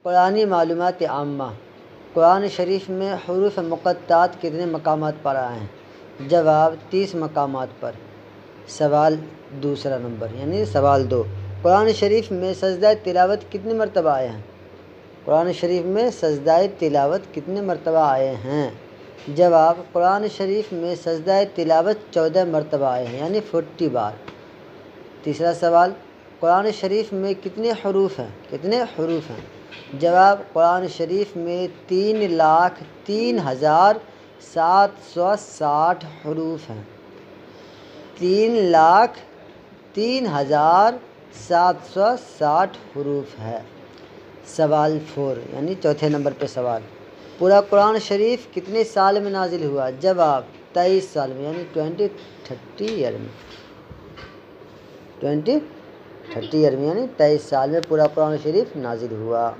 قرآنی معلومات عامہ۔ قرآن شریف میں حروف مقطعات کتنے مقامات پر آئے ہیں؟ جواب 30 مقامات پر۔ سوال دوسرا نمبر یعنی سوال 2، قرآن شریف میں سجدہ تلاوت کتنی مرتبہ آئے ہیں؟ قرآن شریف میں سجدہ تلاوت کتنے مرتبہ آئے ہیں؟ جواب قرآن شریف میں سجدہ تلاوت 14 مرتبہ آئے ہیں یعنی 40 بار۔ تیسرا سوال، قرآن شریف میں کتنے حروف ہیں؟ کتنے حروف ہیں؟ جواب قرآن شریف میں 3,03,760 حروف ہیں۔ 3,03,760 حروف ہے۔ سوال 4 یعنی چوتھے نمبر پہ سوال، پورا قرآن شریف کتنے سال میں نازل ہوا؟ جواب 23 سال میں یعنی 20-30 ایئر میں۔ 20-30 ایئر میں یعنی 23 سال میں پورا قرآن شریف نازل ہوا۔